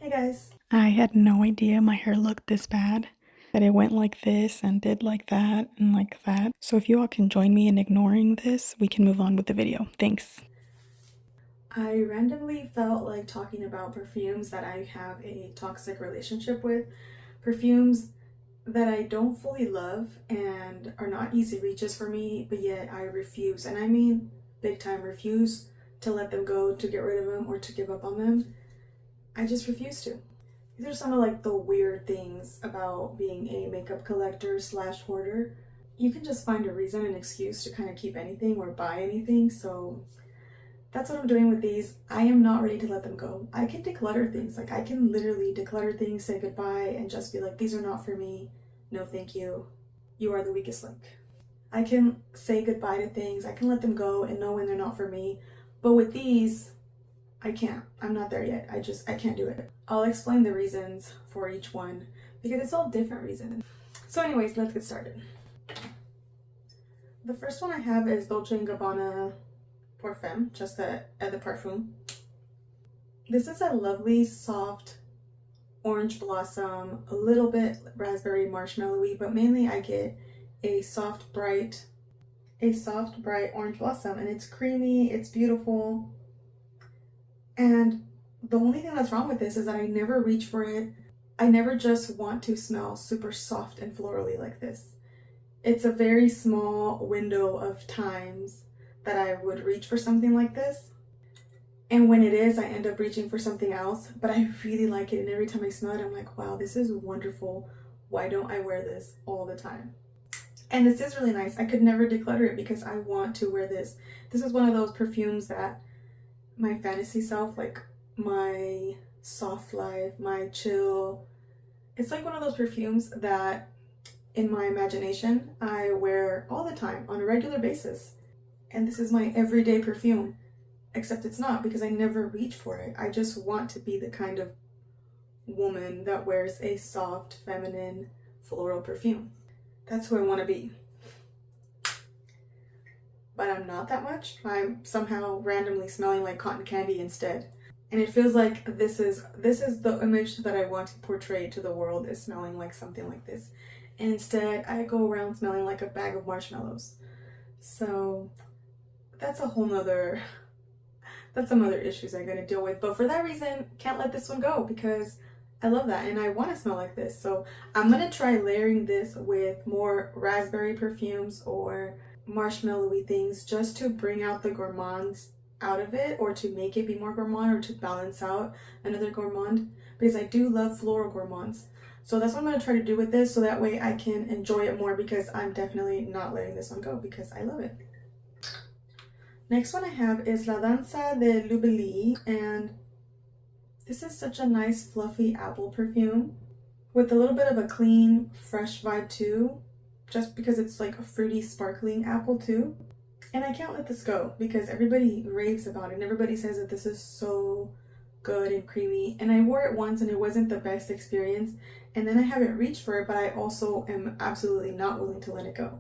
Hey guys. I had no idea my hair looked this bad, that it went like this and did like that and like that. So if you all can join me in ignoring this, we can move on with the video. Thanks. I randomly felt like talking about perfumes that I have a toxic relationship with. Perfumes that I don't fully love and are not easy reaches for me, but yet I refuse, and I mean big time refuse to let them go, to get rid of them, or to give up on them. I just refuse to. These are some of like the weird things about being a makeup collector slash hoarder. You can just find a reason, an excuse to kind of keep anything or buy anything, so that's what I'm doing with these. I am not ready to let them go. I can declutter things. Like, I can literally declutter things, say goodbye, and just be like, these are not for me. No, thank you. You are the weakest link. I can say goodbye to things. I can let them go and know when they're not for me. But with these, I can't. I'm not there yet. I can't do it. I'll explain the reasons for each one because it's all different reasons. So anyways, let's get started. The first one I have is Dolce & Gabbana Parfum, just the Parfum. This is a lovely, soft orange blossom, a little bit raspberry marshmallowy, but mainly I get a soft, bright orange blossom, and it's creamy, it's beautiful. And the only thing that's wrong with this is that I never reach for it. I never just want to smell super soft and florally like this. It's a very small window of times that I would reach for something like this. And when it is, I end up reaching for something else, but I really like it. And every time I smell it, I'm like, wow, this is wonderful. Why don't I wear this all the time? And this is really nice. I could never declutter it because I want to wear this. This is one of those perfumes that my fantasy self, like my soft life, my chill, it's like one of those perfumes that in my imagination, I wear all the time on a regular basis. And this is my everyday perfume, except it's not because I never reach for it. I just want to be the kind of woman that wears a soft, feminine, floral perfume. That's who I want to be. But I'm not that much. I'm somehow randomly smelling like cotton candy instead. And it feels like this is the image that I want to portray to the world, is smelling like something like this. And instead, I go around smelling like a bag of marshmallows. So that's some other issues I gotta deal with. But for that reason, can't let this one go because I love that and I want to smell like this. So I'm gonna try layering this with more raspberry perfumes or marshmallowy things just to bring out the gourmands out of it, or to make it be more gourmand, or to balance out another gourmand, because I do love floral gourmands. So that's what I'm going to try to do with this, so that way I can enjoy it more, because I'm definitely not letting this one go because I love it. Next one I have is La Danza de Libellule, and this is such a nice fluffy apple perfume with a little bit of a clean, fresh vibe too, just because it's like a fruity, sparkling apple too. And I can't let this go because everybody raves about it and everybody says that this is so good and creamy. And I wore it once and it wasn't the best experience, and then I haven't reached for it, but I also am absolutely not willing to let it go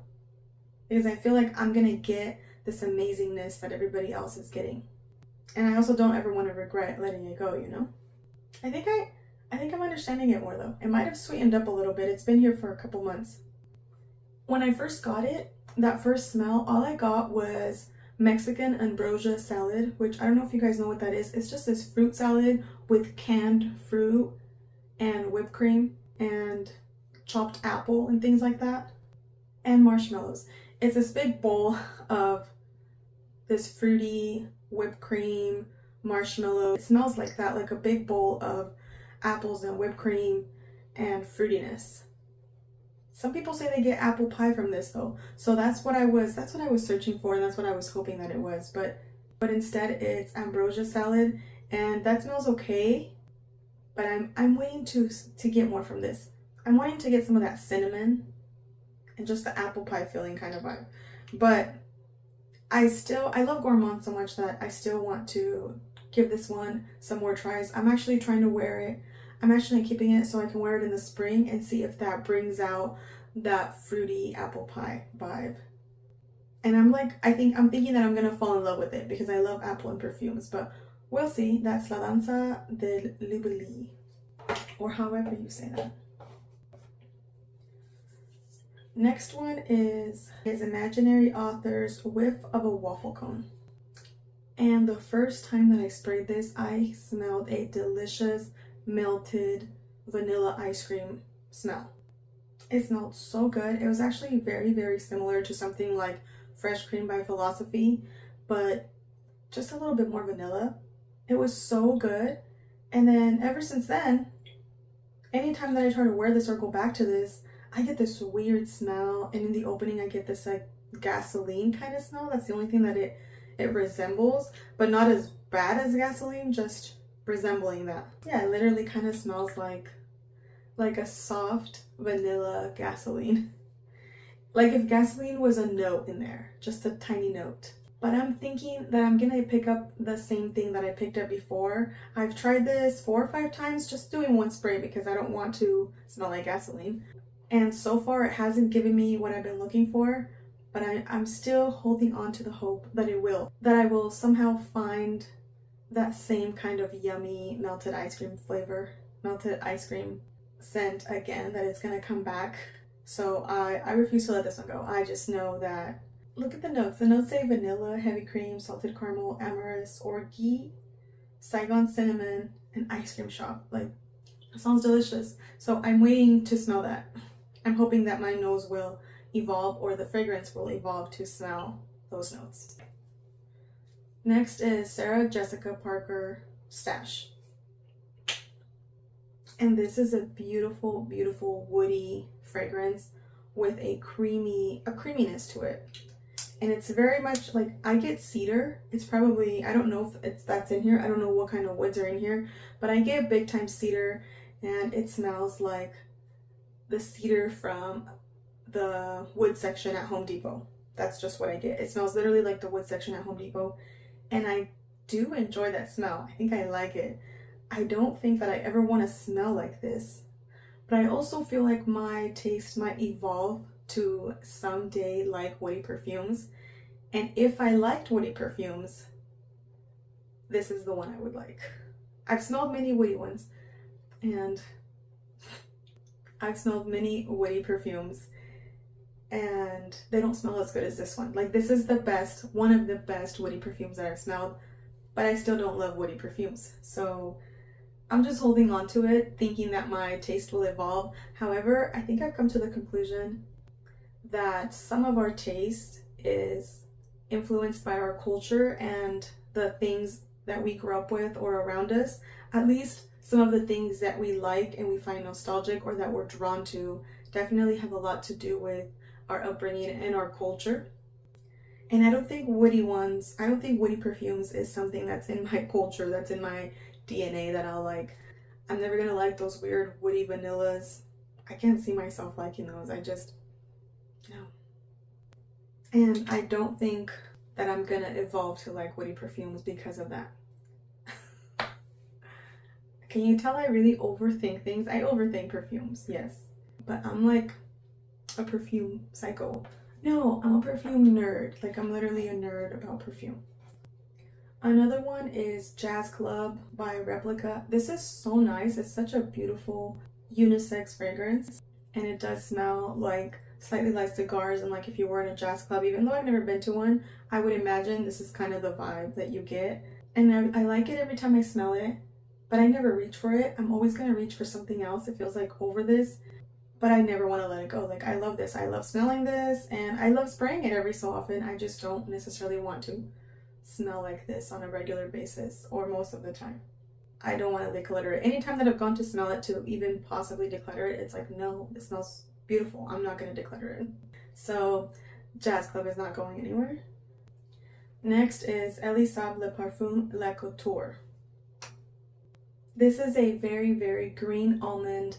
because I feel like I'm gonna get this amazingness that everybody else is getting. And I also don't ever want to regret letting it go, you know? I think I'm understanding it more though. It might have sweetened up a little bit. It's been here for a couple months. When I first got it, that first smell, all I got was Mexican ambrosia salad, which I don't know if you guys know what that is. It's just this fruit salad with canned fruit and whipped cream and chopped apple and things like that, and marshmallows. It's this big bowl of this fruity whipped cream, marshmallow. It smells like that, like a big bowl of apples and whipped cream and fruitiness. Some people say they get apple pie from this though. So that's what I was searching for, and that's what I was hoping that it was. But instead it's ambrosia salad, and that smells okay. But I'm waiting to get more from this. I'm wanting to get some of that cinnamon and just the apple pie feeling kind of vibe. But I love gourmand so much that I still want to give this one some more tries. I'm actually trying to wear it. I'm actually keeping it so I can wear it in the spring and see if that brings out that fruity apple pie vibe. And I'm thinking that I'm gonna fall in love with it because I love apple and perfumes, but we'll see. That's La Danza de Libellule. or however you say that. Next one is Imaginary Author's Whiff of a Waffle Cone. And the first time that I sprayed this, I smelled a delicious melted vanilla ice cream smell. It smelled so good. It was actually very, very similar to something like Fresh Cream by Philosophy, but just a little bit more vanilla. It was so good. And then ever since then, anytime that I try to wear this or go back to this, I get this weird smell, and in the opening I get this like gasoline kind of smell. That's the only thing that it resembles, but not as bad as gasoline, just resembling that. Yeah, it literally kind of smells like a soft vanilla gasoline. Like if gasoline was a note in there, just a tiny note. But I'm thinking that I'm gonna pick up the same thing that I picked up before. I've tried this 4 or 5 times, just doing one spray because I don't want to smell like gasoline. And so far it hasn't given me what I've been looking for, but I'm still holding on to the hope that I will somehow find that same kind of yummy melted ice cream flavor, melted ice cream scent again, that it's gonna come back. So I refuse to let this one go. I just know that, look at the notes. The notes say vanilla, heavy cream, salted caramel, amorous, orgeat, Saigon cinnamon, and ice cream shop. Like, it sounds delicious. So I'm waiting to smell that. I'm hoping that my nose will evolve, or the fragrance will evolve to smell those notes. Next is Sarah Jessica Parker Stash. And this is a beautiful, beautiful woody fragrance with a creaminess to it. And it's very much like, I get cedar. It's probably, I don't know if that's in here. I don't know what kind of woods are in here, but I get big time cedar, and it smells like the cedar from the wood section at Home Depot. That's just what I get. It smells literally like the wood section at Home Depot, and I do enjoy that smell. I think I like it. I don't think that I ever want to smell like this, but I also feel like my taste might evolve to someday like woody perfumes. And if I liked woody perfumes, this is the one I would like. I've smelled many woody ones, and I've smelled many woody perfumes, and they don't smell as good as this one. Like, this is the best, one of the best woody perfumes that I've smelled, but I still don't love woody perfumes. So I'm just holding on to it, thinking that my taste will evolve. However, I think I've come to the conclusion that some of our taste is influenced by our culture and the things that we grew up with or around us. At least some of the things that we like and we find nostalgic or that we're drawn to definitely have a lot to do with our upbringing and our culture. And I don't think woody perfumes is something that's in my culture, that's in my DNA that I'll like. I'm never gonna like those weird woody vanillas. I can't see myself liking those. No. And I don't think that I'm gonna evolve to like woody perfumes because of that. Can you tell I really overthink things? I overthink perfumes, yes. But I'm like a perfume psycho. No, I'm a perfume nerd. Like, I'm literally a nerd about perfume. Another one is Jazz Club by Replica. This is so nice. It's such a beautiful unisex fragrance. And it does smell like slightly like cigars, and like if you were in a jazz club, even though I've never been to one, I would imagine this is kind of the vibe that you get. And I like it every time I smell it, but I never reach for it. I'm always gonna reach for something else. It feels like over this, but I never want to let it go. Like, I love this. I love smelling this, and I love spraying it every so often. I just don't necessarily want to smell like this on a regular basis, or most of the time. I don't want to declutter it. Anytime that I've gone to smell it to even possibly declutter it, it's like, no, it smells beautiful. I'm not going to declutter it. So Jazz Club is not going anywhere. Next is Elie Saab Le Parfum La Couture. This is a very, very green almond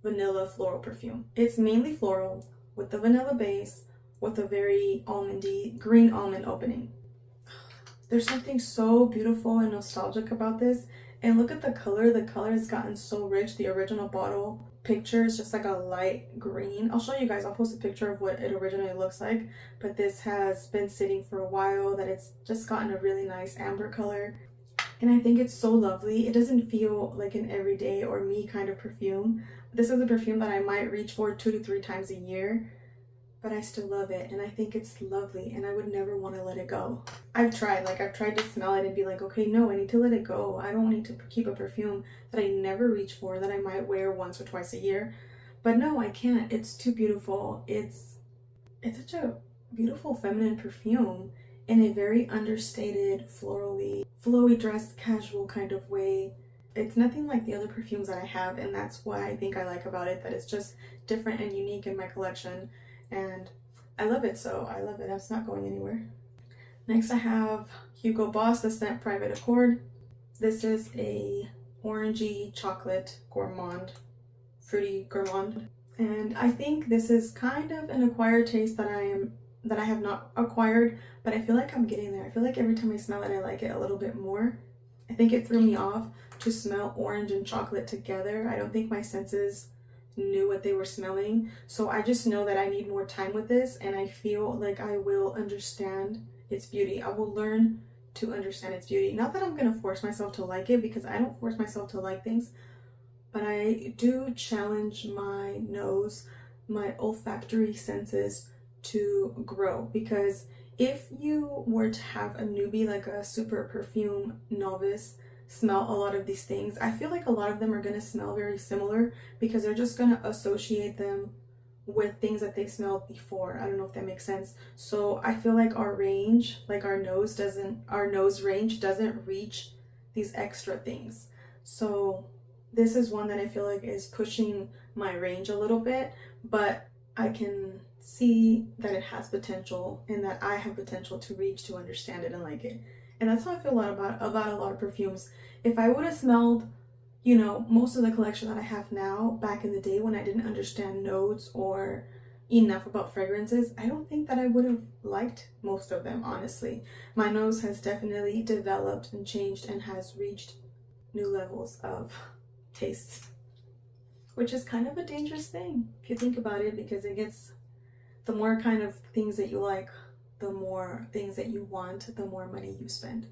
vanilla floral perfume. It's mainly floral with the vanilla base with a very almondy green almond opening. There's something so beautiful and nostalgic about this. And look at the color. The color has gotten so rich. The original bottle picture is just like a light green. I'll show you guys. I'll post a picture of what it originally looks like. But this has been sitting for a while, that it's just gotten a really nice amber color. and I think it's so lovely. It doesn't feel like an everyday or me kind of perfume. This is a perfume that I might reach for 2 to 3 times a year, but I still love it, and I think it's lovely, and I would never want to let it go. I've tried to smell it and be like, okay, no, I need to let it go. I don't need to keep a perfume that I never reach for, that I might wear once or twice a year. But no, I can't. It's too beautiful. It's such a beautiful feminine perfume in a very understated, flowy dressed, casual kind of way. It's nothing like the other perfumes that I have, and that's what I think I like about it, that it's just different and unique in my collection. And I love it, so I love it. That's not going anywhere. Next I have Hugo Boss, the scent Private Accord. This is a orangey chocolate gourmand, fruity gourmand. And I think this is kind of an acquired taste that I have not acquired, but I feel like I'm getting there. I feel like every time I smell it, I like it a little bit more. I think it threw me off to smell orange and chocolate together. I don't think my senses knew what they were smelling, so I just know that I need more time with this, and I feel like I will understand its beauty. I will learn to understand its beauty. Not that I'm gonna force myself to like it, because I don't force myself to like things, but I do challenge my nose, my olfactory senses to grow. Because if you were to have a newbie, like a super perfume novice, smell a lot of these things, I feel like a lot of them are going to smell very similar, because they're just going to associate them with things that they smelled before. I don't know if that makes sense. So I feel like our range, like our nose range doesn't reach these extra things. So this is one that I feel like is pushing my range a little bit, but I can see that it has potential, and that I have potential to reach, to understand it and like it. And that's how I feel a lot about a lot of perfumes. If I would have smelled, you know, most of the collection that I have now back in the day, when I didn't understand notes or enough about fragrances, I don't think that I would have liked most of them, honestly. My nose has definitely developed and changed and has reached new levels of taste, which is kind of a dangerous thing if you think about it, because it gets, the more kind of things that you like, the more things that you want, the more money you spend.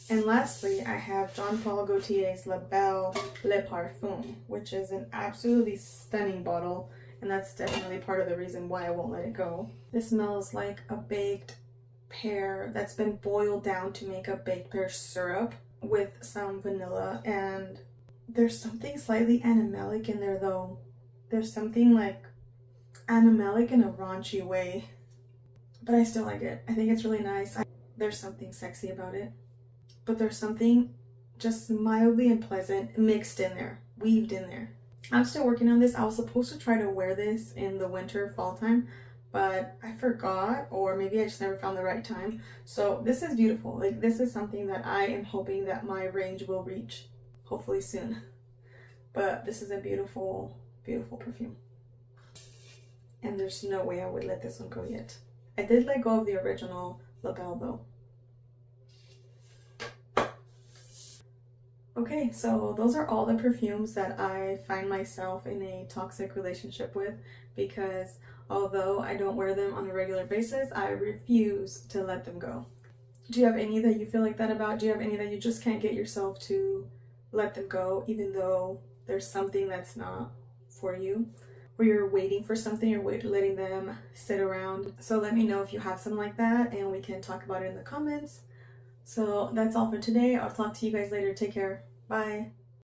And lastly, I have Jean Paul Gaultier's Belle, Le Parfum, which is an absolutely stunning bottle, and that's definitely part of the reason why I won't let it go. This smells like a baked pear that's been boiled down to make a baked pear syrup with some vanilla, and there's something slightly animalic in there though. There's something like animalic in a raunchy way, but I still like it. I think it's really nice. There's something sexy about it, but there's something just mildly unpleasant mixed in there, weaved in there. I'm still working on this. I was supposed to try to wear this in the winter, fall time, but I forgot, or maybe I just never found the right time. So this is beautiful. Like, this is something that I am hoping that my range will reach, hopefully soon. But this is a beautiful, beautiful perfume. And there's no way I would let this one go yet. I did let go of the original Belle though. Okay, so those are all the perfumes that I find myself in a toxic relationship with, because although I don't wear them on a regular basis, I refuse to let them go. Do you have any that you feel like that about? Do you have any that you just can't get yourself to let them go, even though there's something that's not for you? Or you're waiting for something, you're letting them sit around? So let me know if you have something like that, and we can talk about it in the comments. So that's all for today. I'll talk to you guys later. Take care. Bye.